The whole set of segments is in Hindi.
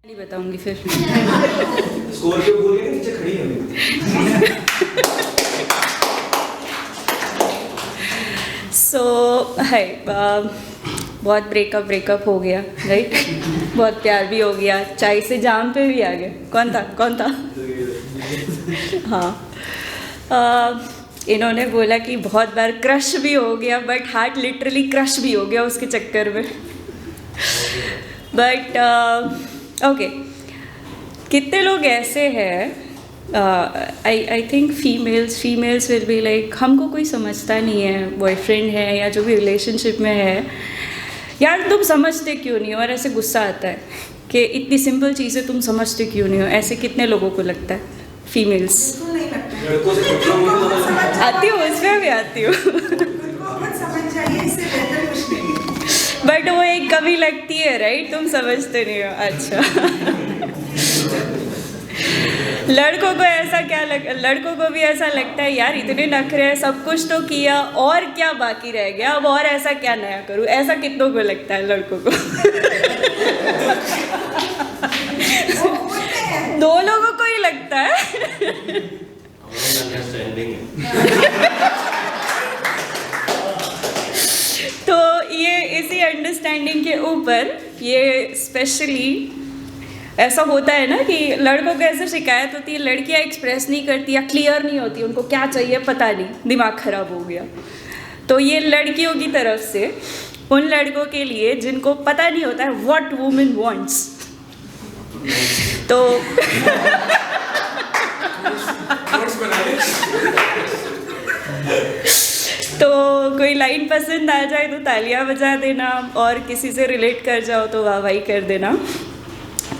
नहीं बताऊंगी फिर। स्कोर पे बोल के नीचे खड़ी है। सो है बहुत ब्रेकअप हो गया, राइट। बहुत प्यार भी हो गया, चाय से जाम पे भी आ गया। कौन था हाँ। इन्होंने बोला कि बहुत बार क्रश भी हो गया, बट हार्ट लिटरली क्रश भी हो गया उसके चक्कर में। बट ओके, कितने लोग ऐसे हैं, I think females will be like, हमको कोई समझता नहीं है, बॉयफ्रेंड है या जो भी रिलेशनशिप में है, यार तुम समझते क्यों नहीं हो। और ऐसे गुस्सा आता है कि इतनी सिंपल चीज़ें तुम समझते क्यों नहीं हो। ऐसे कितने लोगों को लगता है? फीमेल्स आती हूँ, उसमें भी आती हूँ। बट वो एक कमी लगती है, राइट, तुम समझते नहीं हो। अच्छा। लड़कों को भी ऐसा लगता है, यार इतने नखरे हैं, सब कुछ तो किया, और क्या बाकी रह गया, अब और ऐसा क्या नया करूं। ऐसा कितनों को लगता है लड़कों को? दो लोगों को ही लगता है। तो ये इसी अंडरस्टैंडिंग के ऊपर, ये स्पेशली ऐसा होता है ना कि लड़कों को ऐसे शिकायत होती है, लड़कियां एक्सप्रेस नहीं करती या क्लियर नहीं होती, उनको क्या चाहिए पता नहीं, दिमाग खराब हो गया। तो ये लड़कियों की तरफ से उन लड़कों के लिए जिनको पता नहीं होता है व्हाट वुमेन वांट्स। तो तो कोई लाइन पसंद आ जाए तो तालियां बजा देना, और किसी से रिलेट कर जाओ तो वाहवाही कर देना।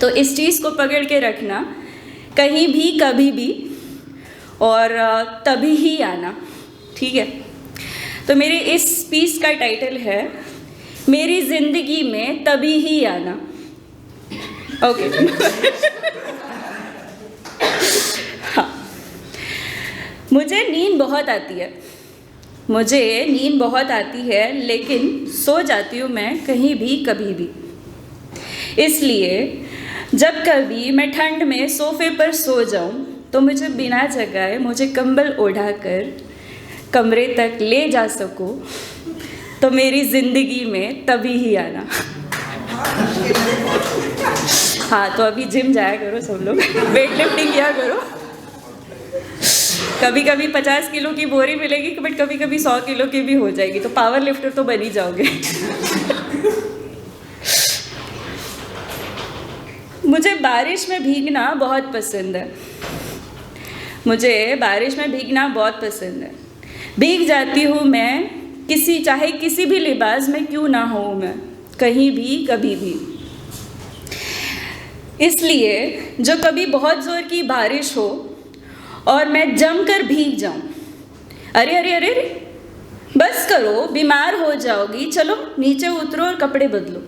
तो इस चीज़ को पकड़ के रखना, कहीं भी कभी भी, और तभी ही आना, ठीक है। तो मेरे इस पीस का टाइटल है मेरी ज़िंदगी में तभी ही आना। ओके। हाँ, मुझे नींद बहुत आती है, लेकिन सो जाती हूँ मैं कहीं भी कभी भी। इसलिए जब कभी मैं ठंड में सोफे पर सो जाऊं तो मुझे बिना जगाए मुझे कंबल ओढ़ाकर कमरे तक ले जा सको, तो मेरी ज़िंदगी में तभी ही आना। हाँ, तो अभी जिम जाया करो सब लोग, वेट लिफ्टिंग किया करो। कभी कभी 50 किलो की बोरी मिलेगी, बट कभी कभी 100 किलो की भी हो जाएगी, तो पावर लिफ्टर तो बन ही जाओगे। मुझे बारिश में भीगना बहुत पसंद है। भीग जाती हूँ मैं चाहे किसी भी लिबास में क्यों ना हो मैं, कहीं भी कभी भी। इसलिए जो कभी बहुत ज़ोर की बारिश हो और मैं जमकर भीग जाऊँ, अरे बस करो, बीमार हो जाओगी, चलो नीचे उतरो और कपड़े बदलो।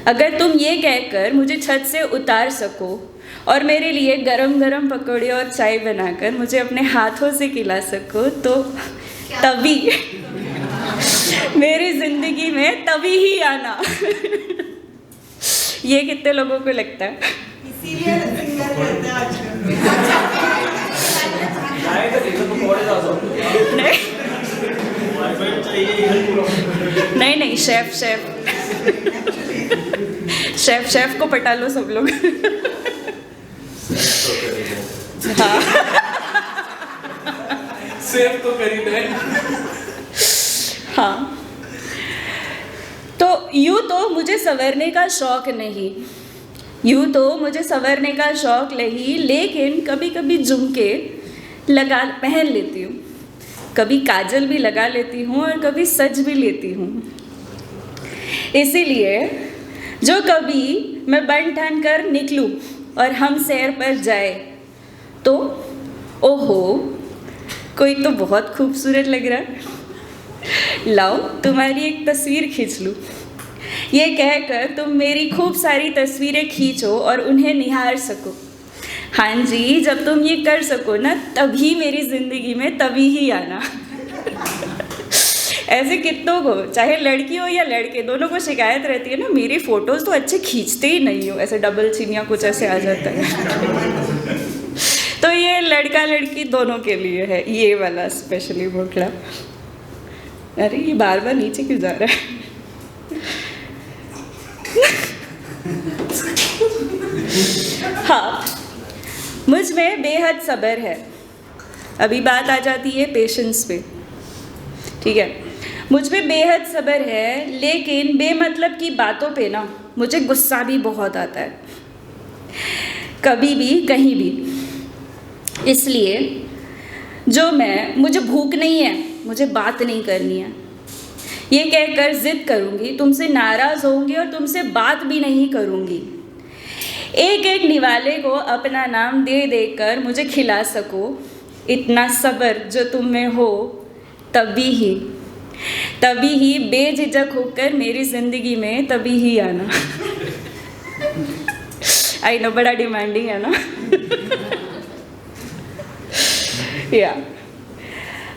अगर तुम ये कहकर मुझे छत से उतार सको और मेरे लिए गरम गरम पकौड़े और चाय बनाकर मुझे अपने हाथों से खिला सको, तो तभी मेरी ज़िंदगी में तभी ही आना। ये कितने लोगों को लगता है? इसीलिए सिंगर करते हैं आजकल। नहीं, शेफ को पटा लो सब लोग। हाँ, सेव तो करी नहीं। हाँ, तो यूँ तो मुझे संवरने का शौक नहीं, लेकिन कभी कभी झुमके पहन लेती हूँ, कभी काजल भी लगा लेती हूँ और कभी सज भी लेती हूँ। इसीलिए जो कभी मैं बन ठन कर निकलूं और हम सैर पर जाए, तो ओहो कोई तो बहुत खूबसूरत लग रहा है, लाओ तुम्हारी एक तस्वीर खींच लूं। ये कहकर तुम मेरी खूब सारी तस्वीरें खींचो और उन्हें निहार सको। हाँ जी, जब तुम ये कर सको ना, तभी मेरी ज़िंदगी में तभी ही आना। ऐसे कितनों को, चाहे लड़की हो या लड़के, दोनों को शिकायत रहती है ना, मेरी फोटोज तो अच्छे खींचते ही नहीं हो, ऐसे डबल चिन या कुछ ऐसे आ जाता है। तो ये लड़का लड़की दोनों के लिए है ये वाला स्पेशली बोखला। अरे ये बार बार नीचे क्यों जा रहा है? हाँ, मुझ में बेहद सब्र है। अभी बात आ जाती है पेशेंस पे, ठीक है। मुझ में बेहद सब्र है, लेकिन बेमतलब की बातों पे ना मुझे गुस्सा भी बहुत आता है, कभी भी कहीं भी। इसलिए मुझे भूख नहीं है, मुझे बात नहीं करनी है, ये कहकर जिद करूँगी, तुमसे नाराज़ होंगी और तुमसे बात भी नहीं करूँगी। एक एक निवाले को अपना नाम दे देकर मुझे खिला सको, इतना सब्र जो तुम में हो, तभी ही बेझिझक होकर मेरी ज़िंदगी में तभी ही आना। आई नो, बड़ा डिमांडिंग है ना। या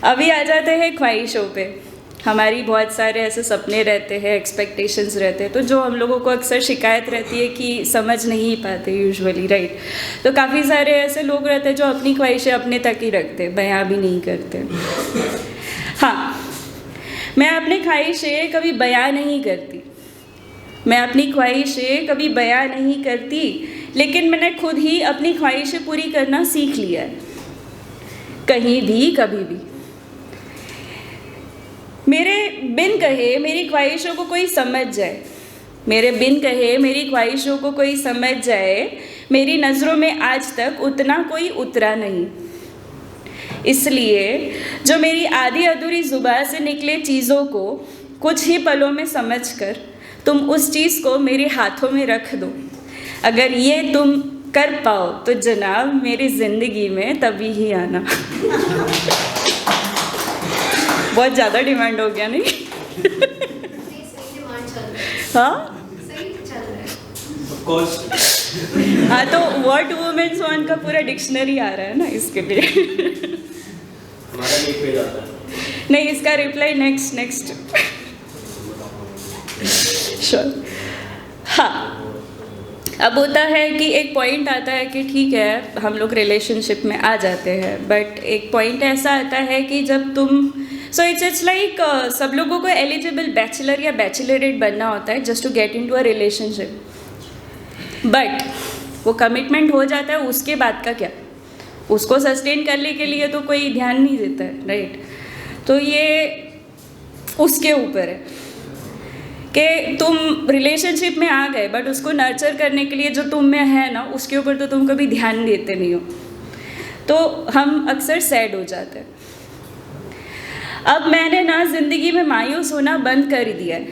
अभी आ जाते हैं ख्वाहिशों पे। हमारी बहुत सारे ऐसे सपने रहते हैं, एक्सपेक्टेशंस रहते हैं, तो जो हम लोगों को अक्सर शिकायत रहती है कि समझ नहीं पाते यूजुअली, राइट। तो काफ़ी सारे ऐसे लोग रहते हैं जो अपनी ख्वाहिशें अपने तक ही रखते, बयां भी नहीं करते। हाँ, मैं अपनी ख्वाहिशें कभी बयां नहीं करती, लेकिन मैंने खुद ही अपनी ख्वाहिशें पूरी करना सीख लिया है, कहीं भी कभी भी। मेरे बिन कहे मेरी ख्वाहिशों को कोई समझ जाए, मेरी नज़रों में आज तक उतना कोई उतरा नहीं। इसलिए जो मेरी आधी अधूरी ज़ुबान से निकले चीज़ों को कुछ ही पलों में समझकर तुम उस चीज़ को मेरे हाथों में रख दो। अगर ये तुम कर पाओ तो जनाब मेरी ज़िंदगी में तभी ही आना। बहुत ज़्यादा डिमांड हो गया नहीं? हाँ हाँ, तो व्हाट वुमेन्स वांट का पूरा डिक्शनरी आ रहा है ना इसके लिए। हमारा नीट पे जाता है। नहीं, इसका रिप्लाई नेक्स्ट। श्योर। हाँ, अब होता है कि एक पॉइंट आता है कि ठीक है हम लोग रिलेशनशिप में आ जाते हैं, बट एक पॉइंट ऐसा आता है कि जब तुम इट्स लाइक सब लोगों को एलिजिबल बैचलर या बैचलरेट बनना होता है just to get into a relationship, but वो कमिटमेंट हो जाता है, उसके बाद का क्या? उसको सस्टेन करने के लिए तो कोई ध्यान नहीं देता है, राइट। तो ये उसके ऊपर है कि तुम रिलेशनशिप में आ गए, बट उसको नर्चर करने के लिए जो तुम में है ना, उसके ऊपर तो तुम कभी ध्यान देते नहीं हो, तो हम अक्सर सैड हो जाते हैं। अब मैंने ना ज़िंदगी में मायूस होना बंद कर दिया है,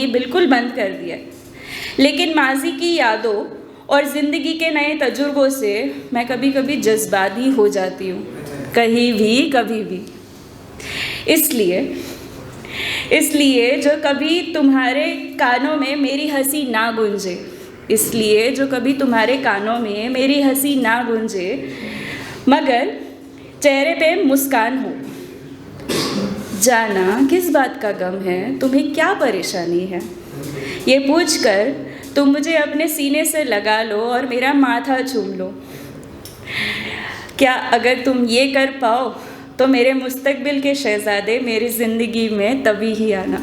बिल्कुल बंद कर दिया है। लेकिन माजी की यादों और ज़िंदगी के नए तजुर्बों से मैं कभी कभी जज्बाती हो जाती हूँ, कभी भी। इसलिए जो कभी तुम्हारे कानों में मेरी हंसी ना गूंजे, मगर चेहरे पे मुस्कान हो। जाना किस बात का गम है, तुम्हें क्या परेशानी है, ये पूछकर तुम मुझे अपने सीने से लगा लो और मेरा माथा चूम लो। क्या अगर तुम ये कर पाओ तो मेरे मुस्तकबिल के शहजादे मेरी ज़िंदगी में तभी ही आना।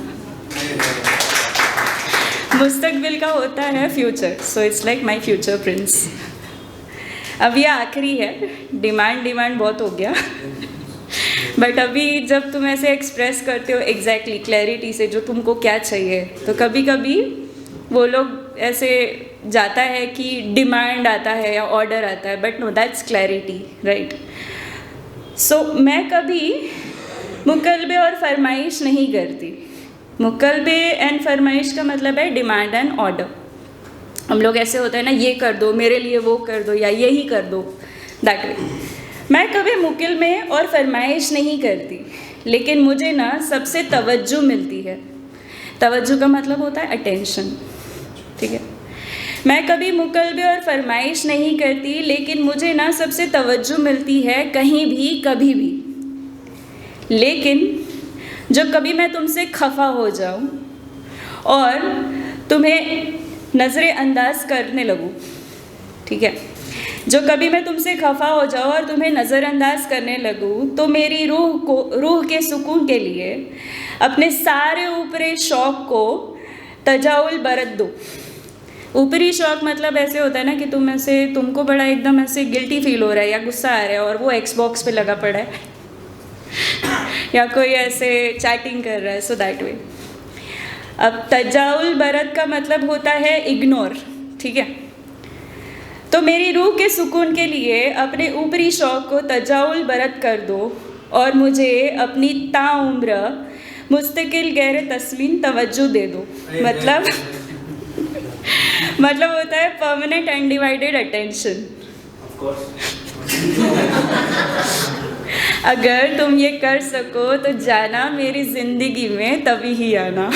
मुस्तकबिल का होता है future, so it's like my future Prince. अब यह आखिरी है, डिमांड बहुत हो गया। बट अभी जब तुम ऐसे एक्सप्रेस करते हो एग्जैक्टली क्लैरिटी से जो तुमको क्या चाहिए, तो कभी कभी वो लोग ऐसे जाता है कि डिमांड आता है या ऑर्डर आता है, but no, that's clarity, right. So मैं कभी मुकलबे और फरमाइश नहीं करती। मुकलबे एंड फरमाइश का मतलब है डिमांड एंड ऑर्डर। हम लोग ऐसे होता है ना, ये कर दो मेरे लिए, वो कर दो या यही कर दो, दैट वे। मैं कभी मुकलबे और फरमाइश नहीं करती, लेकिन मुझे ना सबसे तवज्जो मिलती है। तवज्जो का मतलब होता है अटेंशन, ठीक है। मैं कभी मुकलबे और फरमाइश नहीं करती, लेकिन मुझे ना सबसे तवज्जो मिलती है कहीं भी कभी भी। लेकिन जो कभी मैं तुमसे खफा हो जाऊं और तुम्हें नज़रअंदाज करने लगूं, ठीक है, जो कभी मैं तुमसे खफा हो जाऊं और तुम्हें नज़रअंदाज करने लगूं, तो मेरी रूह के सुकून के लिए अपने सारे ऊपरी शौक़ को तजाउल बरत दो। ऊपरी शौक़ मतलब ऐसे होता है ना कि तुमको बड़ा एकदम ऐसे गिल्टी फील हो रहा है या गुस्सा आ रहा है और वो एक्सबॉक्स पे लगा पड़ा है या कोई ऐसे चैटिंग कर रहा है, सो दैट वे। अब तजाउल बरत का मतलब होता है इग्नोर, ठीक है। तो मेरी रूह के सुकून के लिए अपने ऊपरी शौक़ को तजाउल बरत कर दो और मुझे अपनी ताउम्र मुस्तकिल गैर तस्लीम तवज्जो दे दो। मतलब होता है परमानेंट अनडिवाइडेड अटेंशन। अगर तुम ये कर सको तो जाना मेरी ज़िंदगी में तभी ही आना।